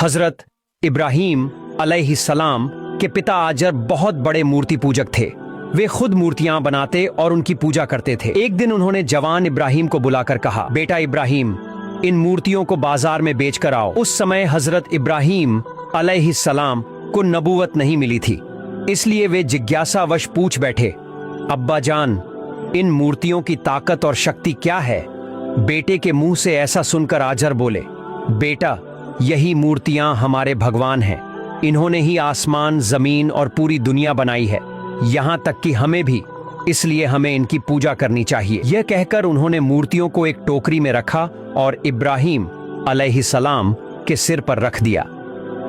हजरत इब्राहीम अलैहिस्सलाम के पिता आजर बहुत बड़े मूर्ति पूजक थे। वे खुद मूर्तियां बनाते और उनकी पूजा करते थे। एक दिन उन्होंने जवान इब्राहीम को बुलाकर कहा, बेटा इब्राहीम, इन मूर्तियों को बाजार में बेच कर आओ। उस समय हजरत इब्राहीम अलैहिस्सलाम को नबूवत नहीं मिली थी, इसलिए वे जिज्ञासावश पूछ बैठे, अब्बा जान, इन मूर्तियों की ताकत और शक्ति क्या है? बेटे के मुंह से ऐसा सुनकर आजर बोले, बेटा, यही मूर्तियां हमारे भगवान हैं। इन्होंने ही आसमान, जमीन और पूरी दुनिया बनाई है, यहाँ तक कि हमें भी, इसलिए हमें इनकी पूजा करनी चाहिए। यह कहकर उन्होंने मूर्तियों को एक टोकरी में रखा और इब्राहीम अलैहिस्सलाम के सिर पर रख दिया।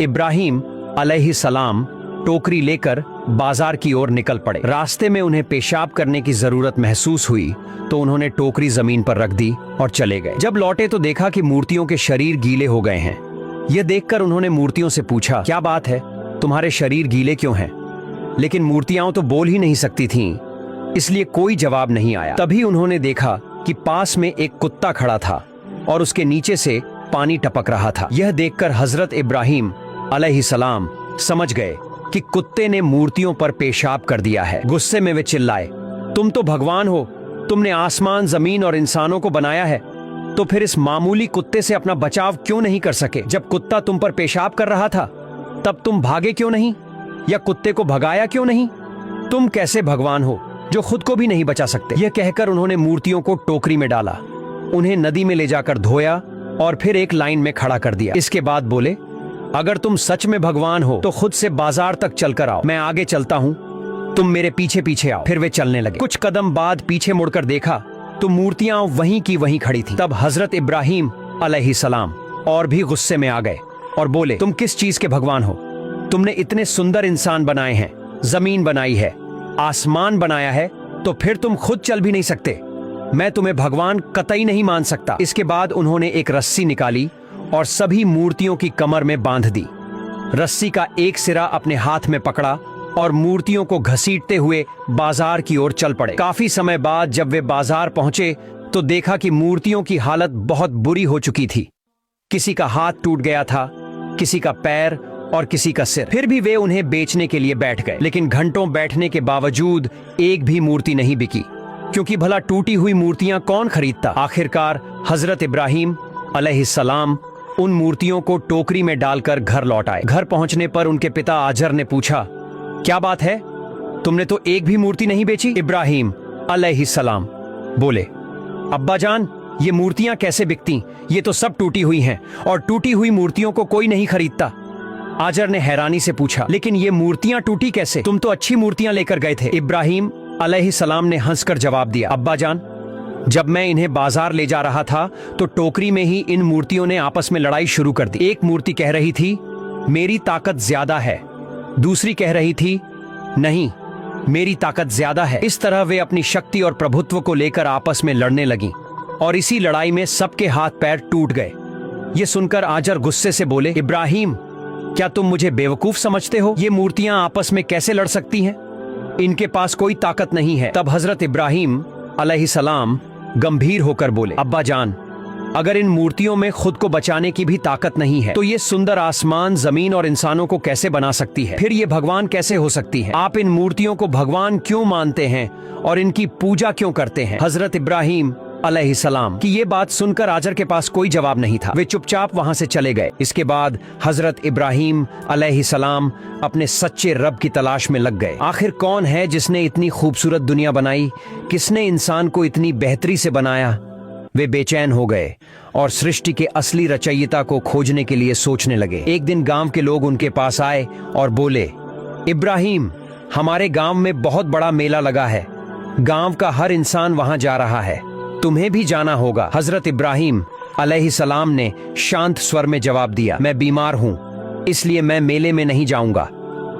इब्राहीम अलैहिस्सलाम टोकरी लेकर बाजार की ओर निकल पड़े। रास्ते में उन्हें पेशाब करने की जरूरत महसूस हुई तो उन्होंने टोकरी जमीन पर रख दी और चले गए। जब लौटे तो देखा कि मूर्तियों के शरीर गीले हो गए हैं। यह देखकर उन्होंने मूर्तियों से पूछा, क्या बात है, तुम्हारे शरीर गीले क्यों हैं? लेकिन मूर्तियां तो बोल ही नहीं सकती थीं, इसलिए कोई जवाब नहीं आया। तभी उन्होंने देखा कि पास में एक कुत्ता खड़ा था और उसके नीचे से पानी टपक रहा था। यह देखकर हजरत इब्राहीम अलैहिस्सलाम समझ गए कि कुत्ते ने मूर्तियों पर पेशाब कर दिया है। गुस्से में वे चिल्लाए, तुम तो भगवान हो, तुमने आसमान, जमीन और इंसानों को बनाया है, तो फिर इस मामूली कुत्ते से अपना बचाव क्यों नहीं कर सके? जब कुत्ता तुम पर पेशाब कर रहा था तब तुम भागे क्यों नहीं, या कुत्ते को भगाया क्यों नहीं? तुम कैसे भगवान हो जो खुद को भी नहीं बचा सकते? यह कहकर उन्होंने मूर्तियों को टोकरी में डाला, उन्हें नदी में ले जाकर धोया और फिर एक लाइन में खड़ा कर दिया। इसके बाद बोले, अगर तुम सच में भगवान हो तो खुद से बाजार तक चलकर आओ, मैं आगे चलता हूँ, तुम मेरे पीछे पीछे आओ। फिर वे चलने लगे। कुछ कदम बाद पीछे मुड़कर देखा तो मूर्तियां वहीं की वहीं खड़ी थी। तब हजरत इब्राहीम अलैहिस्सलाम और भी गुस्से में आ गए और बोले, तुम किस चीज के भगवान हो? तुमने इतने सुंदर इंसान बनाए हैं, जमीन बनाई है, आसमान बनाया है, तो फिर तुम खुद चल भी नहीं सकते। मैं तुम्हें भगवान कतई नहीं मान सकता। इसके बाद उन्होंने एक रस्सी निकाली और सभी मूर्तियों की कमर में बांध दी। रस्सी का एक सिरा अपने हाथ में पकड़ा और मूर्तियों को घसीटते हुए बाजार की ओर चल पड़े। काफी समय बाद जब वे बाजार पहुंचे तो देखा कि मूर्तियों की हालत बहुत बुरी हो चुकी थी। किसी का हाथ टूट गया था, किसी का पैर और किसी का सिर। फिर भी वे उन्हें बेचने के लिए बैठ गए, लेकिन घंटों बैठने के बावजूद एक भी मूर्ति नहीं बिकी, क्योंकि भला टूटी हुई मूर्तियां कौन खरीदता? आखिरकार हजरत इब्राहीम अलैहिस्सलाम उन मूर्तियों को टोकरी में डालकर घर लौट आए। घर पहुंचने पर उनके पिता आजर ने पूछा, क्या बात है, तुमने तो एक भी मूर्ति नहीं बेची? इब्राहीम अलैहिस्सलाम बोले, अब्बा जान, ये मूर्तियां कैसे बिकती? ये तो सब टूटी हुई हैं और टूटी हुई मूर्तियों को कोई नहीं खरीदता। आजर ने हैरानी से पूछा, लेकिन ये मूर्तियां टूटी कैसे? तुम तो अच्छी मूर्तियां लेकर गए थे। इब्राहीम अलैहिस्सलाम ने हंसकर जवाब दिया, अब्बा जान, जब मैं इन्हें बाजार ले जा रहा था तो टोकरी में ही इन मूर्तियों ने आपस में लड़ाई शुरू कर दी। एक मूर्ति कह रही थी, मेरी ताकत ज्यादा है, दूसरी कह रही थी, नहीं, मेरी ताकत ज्यादा है। इस तरह वे अपनी शक्ति और प्रभुत्व को लेकर आपस में लड़ने लगीं और इसी लड़ाई में सबके हाथ पैर टूट गए। ये सुनकर आजर गुस्से से बोले, इब्राहीम, क्या तुम मुझे बेवकूफ समझते हो? ये मूर्तियां आपस में कैसे लड़ सकती हैं? इनके पास कोई ताकत नहीं है। तब हजरत इब्राहीम अलैहिस्सलाम गंभीर होकर बोले, अब्बा जान, अगर इन मूर्तियों में खुद को बचाने की भी ताकत नहीं है तो ये सुंदर आसमान, जमीन और इंसानों को कैसे बना सकती है? फिर ये भगवान कैसे हो सकती है? आप इन मूर्तियों को भगवान क्यों मानते हैं और इनकी पूजा क्यों करते हैं? हजरत इब्राहीम अलैहिस्सलाम की ये बात सुनकर आजर के पास कोई जवाब नहीं था। वे चुपचाप वहां से चले गए। इसके बाद हजरत इब्राहीम अलैहिस्सलाम अपने सच्चे रब की तलाश में लग गए। आखिर कौन है जिसने इतनी खूबसूरत दुनिया बनाई? किसने इंसान को इतनी बेहतरी से बनाया? वे बेचैन हो गए और सृष्टि के असली रचयिता को खोजने के लिए सोचने लगे। एक दिन गांव के लोग उनके पास आए और बोले, इब्राहीम, हमारे गांव में बहुत बड़ा मेला लगा है, गांव का हर इंसान वहां जा रहा है, तुम्हें भी जाना होगा। हजरत इब्राहीम अलैहिस्सलाम ने शांत स्वर में जवाब दिया, मैं बीमार हूं, इसलिए मैं मेले में नहीं जाऊंगा,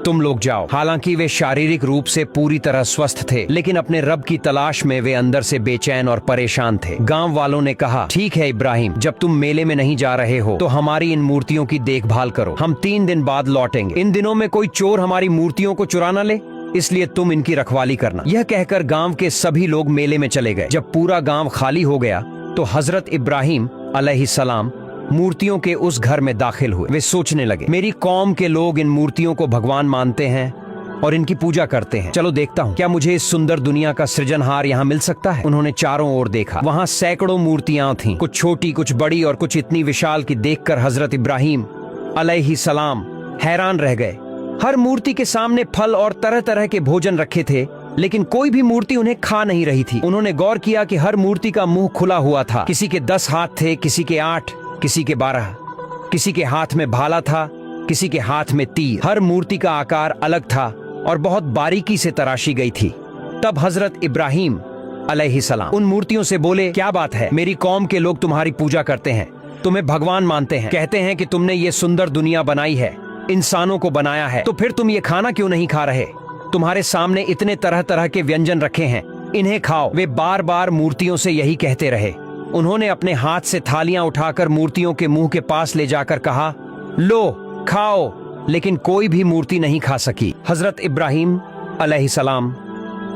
तुम लोग जाओ। हालांकि वे शारीरिक रूप से पूरी तरह स्वस्थ थे, लेकिन अपने रब की तलाश में वे अंदर से बेचैन और परेशान थे। गांव वालों ने कहा, ठीक है इब्राहीम, जब तुम मेले में नहीं जा रहे हो तो हमारी इन मूर्तियों की देखभाल करो, हम 3 दिन बाद लौटेंगे। इन दिनों में कोई चोर हमारी मूर्तियों को चुरा न ले, इसलिए तुम इनकी रखवाली करना। यह कहकर गांव के सभी लोग मेले में चले गए। जब पूरा गांव खाली हो गया तो हजरत इब्राहीम अलैहिस्सलाम मूर्तियों के उस घर में दाखिल हुए। वे सोचने लगे, मेरी कौम के लोग इन मूर्तियों को भगवान मानते हैं और इनकी पूजा करते हैं। चलो देखता हूँ, क्या मुझे इस सुंदर दुनिया का सृजनहार यहाँ मिल सकता है। उन्होंने चारों ओर देखा। वहाँ सैकड़ों मूर्तियां थीं, कुछ छोटी, कुछ बड़ी और कुछ इतनी विशाल कि देखकर हजरत इब्राहिम अलैहिस्सलाम हैरान रह गए। हर मूर्ति के सामने फल और तरह तरह के भोजन रखे थे, लेकिन कोई भी मूर्ति उन्हें खा नहीं रही थी। उन्होंने गौर किया कि हर मूर्ति का मुंह खुला हुआ था। किसी के 10 हाथ थे, किसी के 8, किसी के 12, किसी के हाथ में भाला था, किसी के हाथ में तीर। हर मूर्ति का आकार अलग था और बहुत बारीकी से तराशी गई थी। तब हजरत इब्राहिम अलैहिस्सलाम उन मूर्तियों से बोले, क्या बात है, मेरी कौम के लोग तुम्हारी पूजा करते हैं, तुम्हें भगवान मानते हैं, कहते हैं कि तुमने ये सुंदर दुनिया बनाई है, इंसानों को बनाया है, तो फिर तुम ये खाना क्यों नहीं खा रहे? तुम्हारे सामने इतने तरह तरह के व्यंजन रखे हैं, इन्हें खाओ। वे बार बार मूर्तियों से यही कहते रहे। उन्होंने अपने हाथ से थालियां उठाकर मूर्तियों के मुंह के पास ले जाकर कहा, लो खाओ, लेकिन कोई भी मूर्ति नहीं खा सकी। हजरत इब्राहिम अलैहिस्सलाम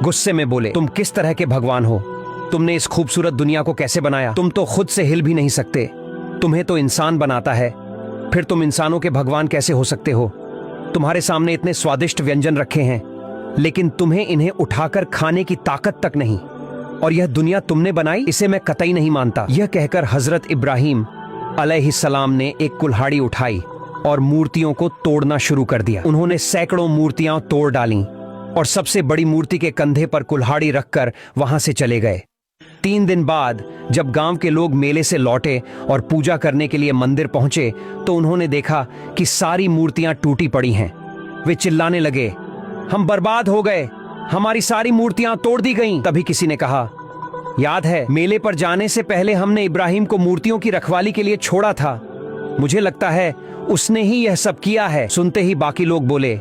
गुस्से में बोले, तुम किस तरह के भगवान हो? तुमने इस खूबसूरत दुनिया को कैसे बनाया? तुम तो खुद से हिल भी नहीं सकते, तुम्हें तो इंसान बनाता है, फिर तुम इंसानों के भगवान कैसे हो सकते हो? तुम्हारे सामने इतने स्वादिष्ट व्यंजन रखे हैं, लेकिन तुम्हें इन्हें उठाकर खाने की ताकत तक नहीं, और यह दुनिया तुमने बनाई, इसे मैं कतई नहीं मानता। यह कहकर हजरत इब्राहिम अलैहिस्सलाम ने एक कुल्हाड़ी उठाई और मूर्तियों को तोड़ना शुरू कर दिया। उन्होंने सैकड़ों मूर्तियां तोड़ डालीं और सबसे बड़ी मूर्ति के कंधे पर कुल्हाड़ी रखकर वहां से चले गए। 3 दिन बाद जब गांव के लोग मेले से लौटे और पूजा करने के लिए मंदिर पहुंचे, तो उन्होंने देखा कि सारी मूर्तियां टूटी पड़ी हैं। वे चिल्लाने लगे, हम बर्बाद हो गए, हमारी सारी मूर्तियां तोड़ दी गईं। तभी किसी ने कहा, याद है, मेले पर जाने से पहले हमने इब्राहिम को मूर्तियों की रखवाली के लिए छोड़ा था, मुझे लगता है उसने ही यह सब किया है। सुनते ही बाकी लोग बोले,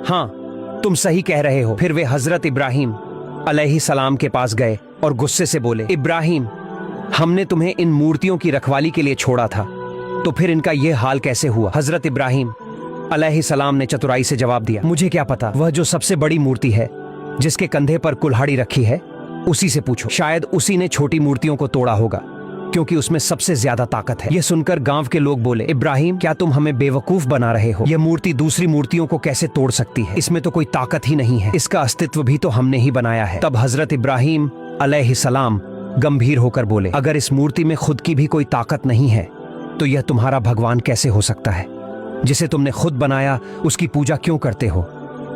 हाँ तुम सही कह रहे हो। फिर वे हजरत इब्राहिम अलैहिस्सलाम के पास गए और गुस्से से बोले, इब्राहिम, हमने तुम्हें इन मूर्तियों की रखवाली के लिए छोड़ा था, तो फिर इनका यह हाल कैसे हुआ? हजरत इब्राहिम अलैहिस्सलाम ने चतुराई से जवाब दिया, मुझे क्या पता, वह जो सबसे बड़ी मूर्ति है जिसके कंधे पर कुल्हाड़ी रखी है, उसी से पूछो, शायद उसी ने छोटी मूर्तियों को तोड़ा होगा, क्योंकि उसमें सबसे ज्यादा ताकत है। यह सुनकर गांव के लोग बोले, इब्राहिम, क्या तुम हमें बेवकूफ बना रहे हो? यह मूर्ति दूसरी मूर्तियों को कैसे तोड़ सकती है? इसमें तो कोई ताकत ही नहीं है, इसका अस्तित्व भी तो हमने ही बनाया है। तब हजरत इब्राहिम अलैहिस्सलाम गंभीर होकर बोले, अगर इस मूर्ति में खुद की भी कोई ताकत नहीं है, तो यह तुम्हारा भगवान कैसे हो सकता है? जिसे तुमने खुद बनाया, उसकी पूजा क्यों करते हो?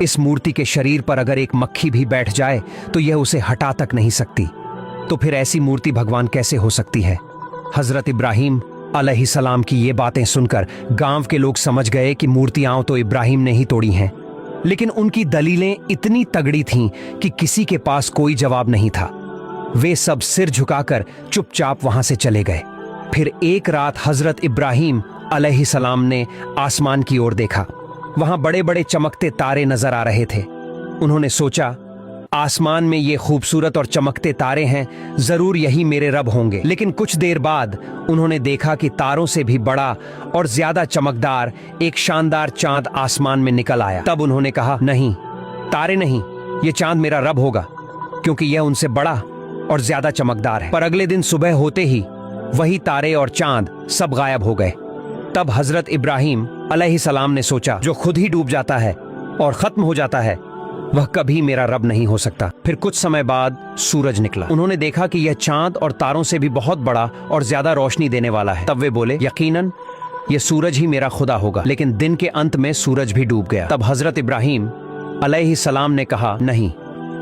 इस मूर्ति के शरीर पर अगर एक मक्खी भी बैठ जाए तो यह उसे हटा तक नहीं सकती, तो फिर ऐसी मूर्ति भगवान कैसे हो सकती है? हजरत इब्राहिम अलैहिस्सलाम की ये बातें सुनकर गांव के लोग समझ गए कि मूर्तियां तो इब्राहिम ने ही तोड़ी हैं, लेकिन उनकी दलीलें इतनी तगड़ी थीं कि किसी के पास कोई जवाब नहीं था। वे सब सिर झुकाकर चुपचाप वहां से चले गए। फिर एक रात हजरत इब्राहिम अलैहिस्सलाम ने आसमान की ओर देखा। वहां बड़े बड़े चमकते तारे नजर आ रहे थे। उन्होंने सोचा, आसमान में ये खूबसूरत और चमकते तारे हैं, जरूर यही मेरे रब होंगे। लेकिन कुछ देर बाद उन्होंने देखा कि तारों से भी बड़ा और ज्यादा चमकदार एक शानदार चांद आसमान में निकल आया। तब उन्होंने कहा, नहीं, तारे नहीं, ये चांद मेरा रब होगा, क्योंकि यह उनसे बड़ा और ज्यादा चमकदार है। पर अगले दिन सुबह होते ही वही तारे और चांद सब गायब हो गए। तब हजरत इब्राहिम अलैहिस्सलाम ने सोचा, जो खुद ही डूब जाता है और खत्म हो जाता है, वह कभी मेरा रब नहीं हो सकता। फिर कुछ समय बाद सूरज निकला। उन्होंने देखा कि यह चांद और तारों से भी बहुत बड़ा और ज्यादा रोशनी देने वाला है। तब वे बोले, यकीनन यह सूरज ही मेरा खुदा होगा। लेकिन दिन के अंत में सूरज भी डूब गया। तब हजरत इब्राहिम अलैहिस्सलाम ने कहा, नहीं,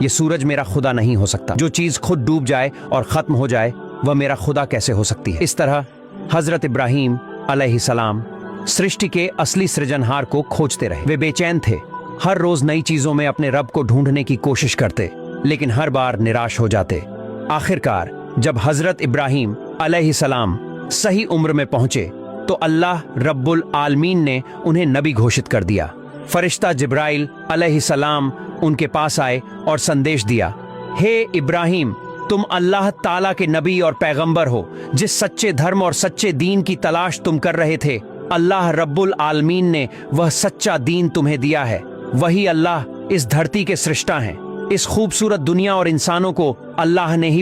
यह सूरज मेरा खुदा नहीं हो सकता। जो चीज खुद डूब जाए और खत्म हो जाए, वह मेरा खुदा कैसे हो सकती है? इस तरह हजरत इब्राहिम अलैहिस्सलाम सृष्टि के असली सृजनहार को खोजते रहे। वे बेचैन थे, हर रोज नई चीजों में अपने रब को ढूंढने की कोशिश करते, लेकिन हर बार निराश हो जाते। आखिरकार जब हजरत इब्राहिम अलैहिस्सलाम सही उम्र में पहुंचे, तो अल्लाह रब्बुल आलमीन ने उन्हें नबी घोषित कर दिया। फरिश्ता जिब्राइल अलैहिस्सलाम उनके पास आए और संदेश दिया, हे इब्राहिम, तुम अल्लाह ताला के नबी और पैगंबर हो। जिस सच्चे धर्म और सच्चे दीन की तलाश तुम कर रहे थे, अल्लाह रब्बुल आलमीन ने वह सच्चा दीन तुम्हें दिया है। वही अल्लाह इस धरती के सृष्टा हैं। इस खूबसूरत दुनिया और इंसानों को अल्लाह ने ही